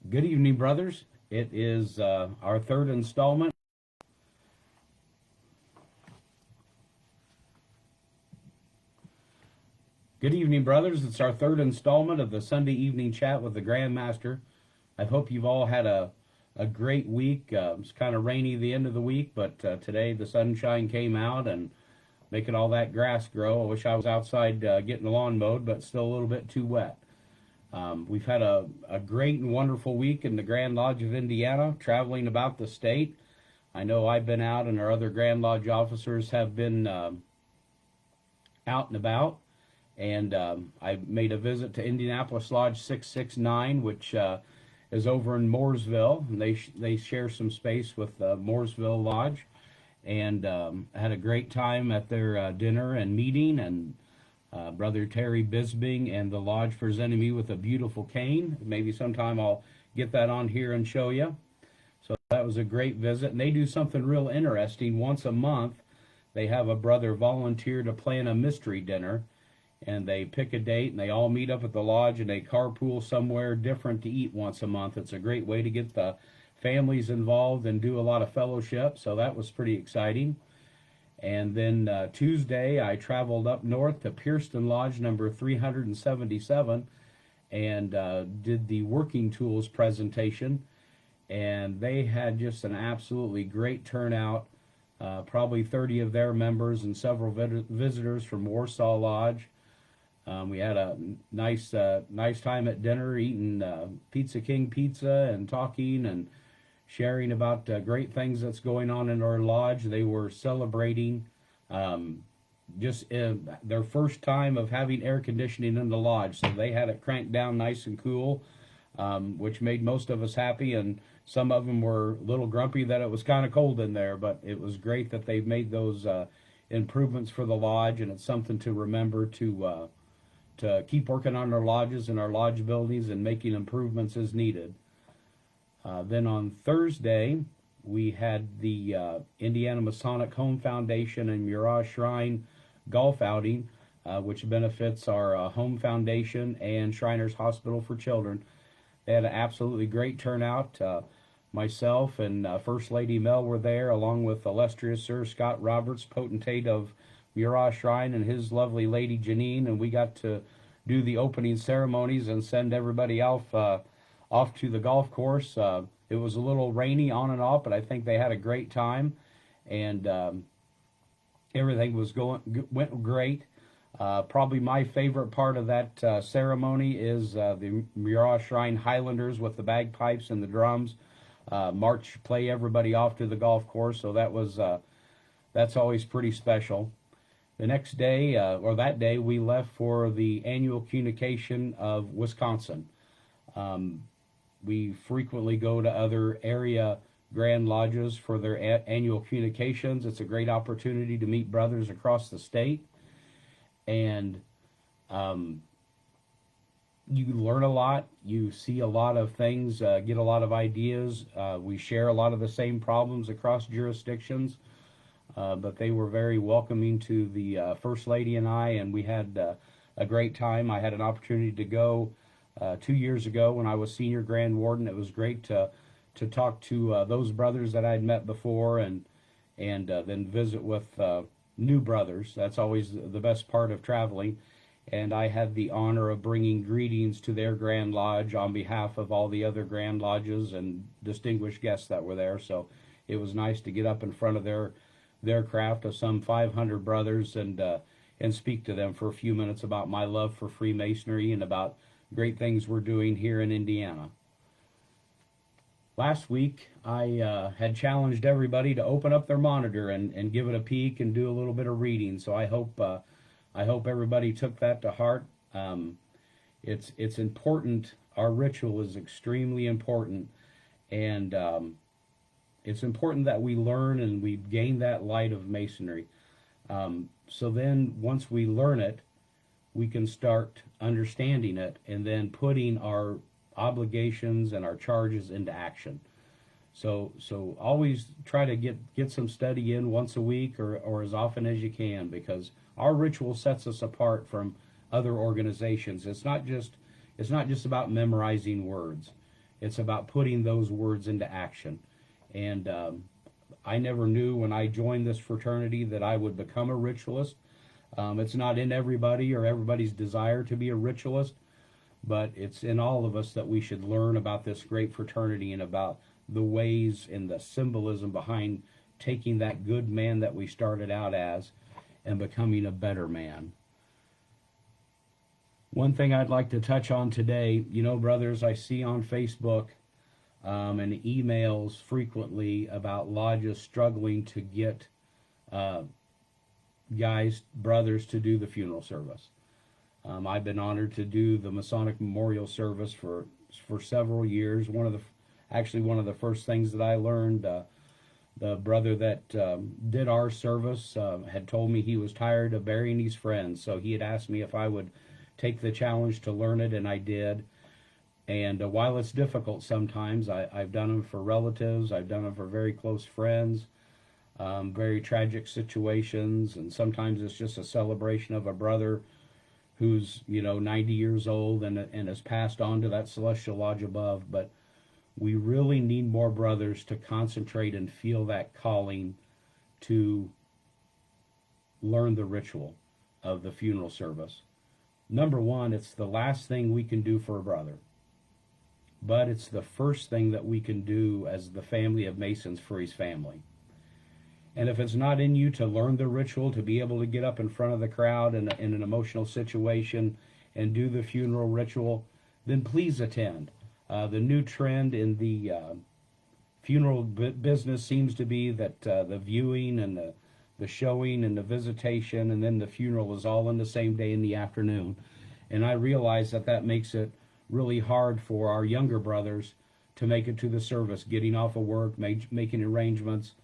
Good evening, brothers. It is our third installment. Good evening, brothers. It's our third installment of the Sunday evening chat with the Grand Master. I hope you've all had a great week. It's kind of rainy the end of the week, but today the sunshine came out and making all that grass grow. I wish I was outside getting the lawn mowed, but still a little bit too wet. We've had a great and wonderful week in the Grand Lodge of Indiana, traveling about the state. I know I've been out, and our other Grand Lodge officers have been out and about. And I made a visit to Indianapolis Lodge 669, which is over in Mooresville. And they share some space with Mooresville Lodge. And had a great time at their dinner and meeting, and Brother Terry Bisbing and the lodge presented me with a beautiful cane. Maybe sometime I'll get that on here and show you. So that was a great visit. And they do something real interesting. Once a month, they have a brother volunteer to plan a mystery dinner. And they pick a date, and they all meet up at the lodge, and they carpool somewhere different to eat once a month. It's a great way to get the families involved and do a lot of fellowship. So that was pretty exciting. And then Tuesday, I traveled up north to Pierceton Lodge number 377 and did the working tools presentation. And they had just an absolutely great turnout, probably 30 of their members and several visitors from Warsaw Lodge. We had a nice time at dinner, eating Pizza King pizza and talking and sharing about great things that's going on in our lodge. They were celebrating just their first time of having air conditioning in the lodge, so they had it cranked down nice and cool, which made most of us happy, and some of them were a little grumpy that it was kind of cold in there, but it was great that they've made those improvements for the lodge, and it's something to remember to keep working on our lodges and our lodge buildings and making improvements as needed. Then on Thursday, we had the Indiana Masonic Home Foundation and Mirage Shrine golf outing, which benefits our Home Foundation and Shriners Hospital for Children. They had an absolutely great turnout. Myself and First Lady Mel were there, along with illustrious Sir Scott Roberts, potentate of Mirage Shrine, and his lovely lady Janine, and we got to do the opening ceremonies and send everybody off to the golf course. It was a little rainy on and off, but I think they had a great time, and everything went great. Probably my favorite part of that ceremony is the Mirage Shrine Highlanders with the bagpipes and the drums play everybody off to the golf course. So that's always pretty special. The next day, or that day, we left for the annual communication of Wisconsin. We frequently go to other area Grand Lodges for their annual communications. It's a great opportunity to meet brothers across the state. And you learn a lot. You see a lot of things, get a lot of ideas. We share a lot of the same problems across jurisdictions. But they were very welcoming to the First Lady and I, and we had a great time. I had an opportunity to go 2 years ago when I was Senior Grand Warden. It was great to talk to those brothers that I'd met before, and then visit with new brothers. That's always the best part of traveling. And I had the honor of bringing greetings to their Grand Lodge on behalf of all the other Grand Lodges and distinguished guests that were there. So it was nice to get up in front of their craft of some 500 brothers and speak to them for a few minutes about my love for Freemasonry and about great things we're doing here in Indiana. Last week, I had challenged everybody to open up their monitor and give it a peek and do a little bit of reading. So I hope everybody took that to heart. It's important. Our ritual is extremely important, and it's important that we learn and we gain that light of Masonry. So then once we learn it, we can start understanding it and then putting our obligations and our charges into action. So always try to get some study in once a week or as often as you can, because our ritual sets us apart from other organizations. It's not just about memorizing words. It's about putting those words into action. And I never knew when I joined this fraternity that I would become a ritualist. It's not in everybody or everybody's desire to be a ritualist, but it's in all of us that we should learn about this great fraternity and about the ways and the symbolism behind taking that good man that we started out as and becoming a better man. One thing I'd like to touch on today, you know, brothers, I see on Facebook and emails frequently about lodges struggling to get brothers to do the funeral service. I've been honored to do the Masonic Memorial Service for several years. One of the first things that I learned, the brother that did our service had told me he was tired of burying his friends, so he had asked me if I would take the challenge to learn it, and I did. And while it's difficult sometimes, I've done them for relatives, I've done them for very close friends, very tragic situations, and sometimes it's just a celebration of a brother who's, 90 years old and has passed on to that celestial lodge above. But we really need more brothers to concentrate and feel that calling to learn the ritual of the funeral service. Number one, it's the last thing we can do for a brother, but it's the first thing that we can do as the family of Masons for his family. And if it's not in you to learn the ritual, to be able to get up in front of the crowd in an emotional situation and do the funeral ritual, then please attend. The new trend in the funeral business seems to be that the viewing and the showing and the visitation and then the funeral is all in the same day in the afternoon. And I realize that makes it really hard for our younger brothers to make it to the service, getting off of work, making arrangements.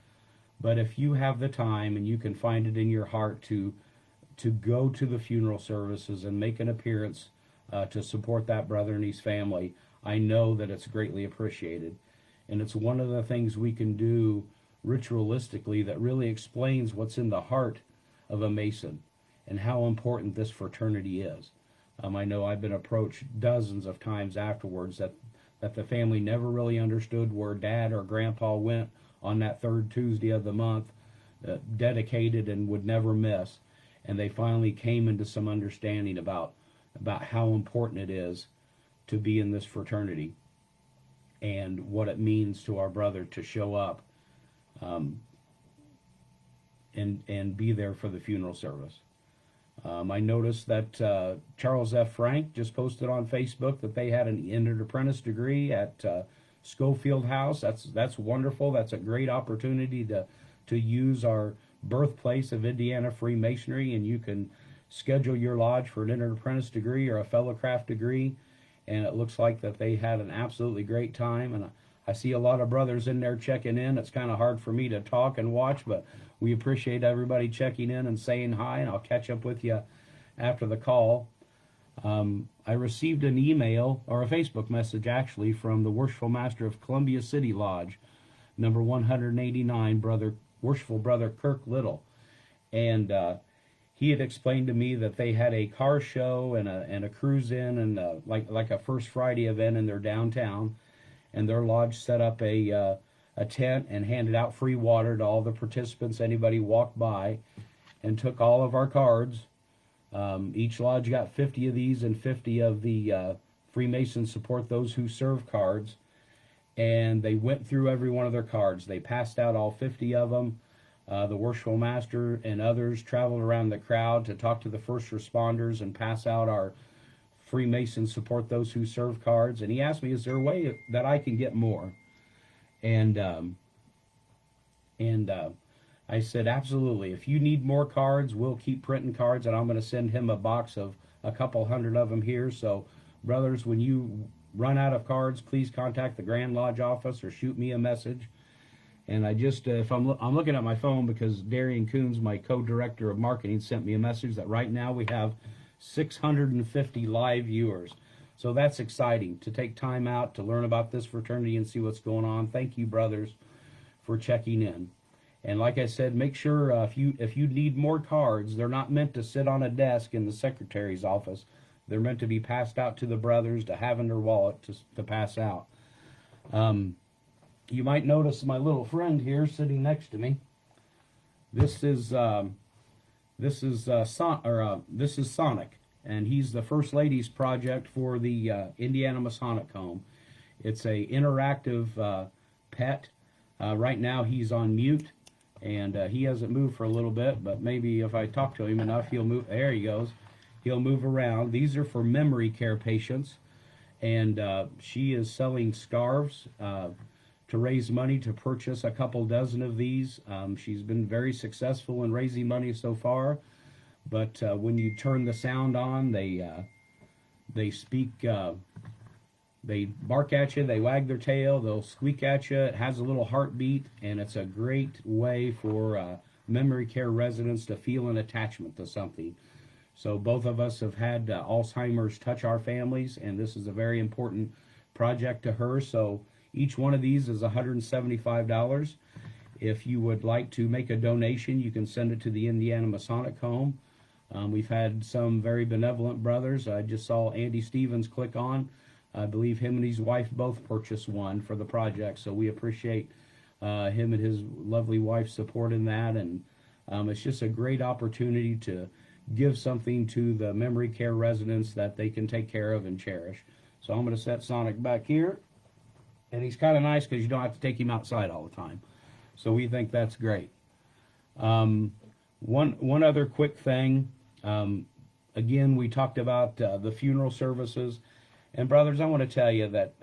But if you have the time and you can find it in your heart to go to the funeral services and make an appearance to support that brother and his family, I know that it's greatly appreciated. And it's one of the things we can do ritualistically that really explains what's in the heart of a Mason and how important this fraternity is. I know I've been approached dozens of times afterwards that the family never really understood where Dad or Grandpa went on that third Tuesday of the month, dedicated and would never miss. And they finally came into some understanding about how important it is to be in this fraternity and what it means to our brother to show up and be there for the funeral service. I noticed that Charles F. Frank just posted on Facebook that they had an entered apprentice degree at Schofield House. That's wonderful. That's a great opportunity to use our birthplace of Indiana Freemasonry, and you can schedule your lodge for an entered apprentice degree or a fellowcraft degree. And it looks like that they had an absolutely great time. And I see a lot of brothers in there checking in. It's kind of hard for me to talk and watch, but we appreciate everybody checking in and saying hi, and I'll catch up with you after the call. I received an email, or a Facebook message actually, from the Worshipful Master of Columbia City Lodge, number 189, Worshipful Brother Kirk Little. And he had explained to me that they had a car show and a cruise in and like a First Friday event in their downtown, and their lodge set up a tent and handed out free water to all the participants. Anybody walked by, and took all of our cards. Each lodge got 50 of these and 50 of the Freemasons Support Those Who Serve cards, and they went through every one of their cards. They passed out all 50 of them. The Worshipful Master and others traveled around the crowd to talk to the first responders and pass out our Freemasons Support Those Who Serve cards. And he asked me, is there a way that I can get more? And I said, absolutely. If you need more cards, we'll keep printing cards, and I'm going to send him a box of a couple hundred of them here. So, brothers, when you run out of cards, please contact the Grand Lodge office or shoot me a message. And I just, if I'm looking at my phone because Darian Coons, my co-director of marketing, sent me a message that right now we have 650 live viewers. So that's exciting to take time out to learn about this fraternity and see what's going on. Thank you, brothers, for checking in. And like I said, make sure if you need more cards, they're not meant to sit on a desk in the secretary's office. They're meant to be passed out to the brothers to have in their wallet to pass out. You might notice my little friend here sitting next to me. This is Sonic, and he's the First Lady's project for the Indiana Masonic Home. It's a interactive pet. Right now he's on mute, and he hasn't moved for a little bit, but maybe if I talk to him enough, he'll move. There he goes. He'll move around. These are for memory care patients, and she is selling scarves to raise money to purchase a couple dozen of these. She's been very successful in raising money so far, but when you turn the sound on, they speak, they bark at you, they wag their tail, they'll squeak at you. It has a little heartbeat, and it's a great way for memory care residents to feel an attachment to something. So both of us have had Alzheimer's touch our families, and this is a very important project to her. So each one of these is $175. If you would like to make a donation, you can send it to the Indiana Masonic Home. We've had some very benevolent brothers. I just saw Andy Stevens click on. I believe him and his wife both purchased one for the project, so we appreciate him and his lovely wife supporting that. And it's just a great opportunity to give something to the memory care residents that they can take care of and cherish. So I'm going to set Sonic back here. And he's kind of nice because you don't have to take him outside all the time. So we think that's great. One other quick thing. Again, we talked about the funeral services. And brothers, I want to tell you that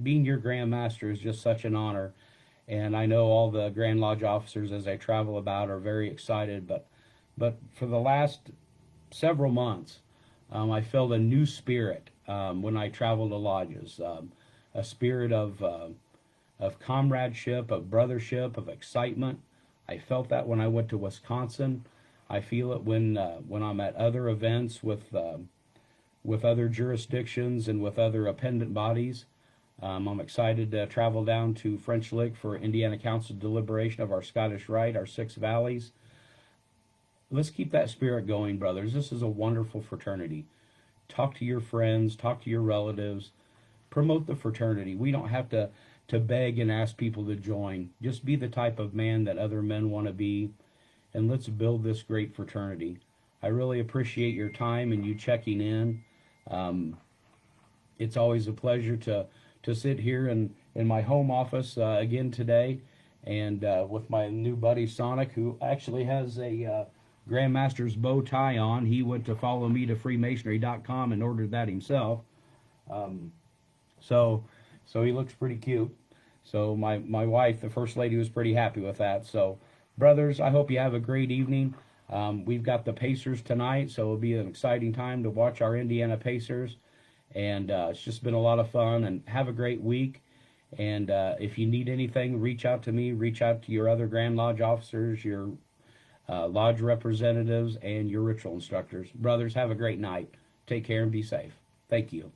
being your Grand Master is just such an honor. And I know all the Grand Lodge officers, as I travel about, are very excited. But for the last several months, I felt a new spirit when I travel to lodges. A spirit of comradeship, of brothership, of excitement. I felt that when I went to Wisconsin. I feel it when I'm at other events with other jurisdictions and with other appendant bodies. I'm excited to travel down to French Lick for Indiana Council deliberation of our Scottish Rite, our 6 Valleys. Let's keep that spirit going, brothers. This is a wonderful fraternity. Talk to your friends, talk to your relatives. Promote the fraternity. We don't have to beg and ask people to join. Just be the type of man that other men want to be, and let's build this great fraternity. I really appreciate your time and you checking in. It's always a pleasure to sit here in my home office again today, and with my new buddy Sonic, who actually has a Grand Master's bow tie on. He went to follow me to Freemasonry.com and ordered that himself. So he looks pretty cute. So my wife, the First Lady, was pretty happy with that. So, brothers, I hope you have a great evening. We've got the Pacers tonight, so it'll be an exciting time to watch our Indiana Pacers. And it's just been a lot of fun. And have a great week. And if you need anything, reach out to me. Reach out to your other Grand Lodge officers, your lodge representatives, and your ritual instructors. Brothers, have a great night. Take care and be safe. Thank you.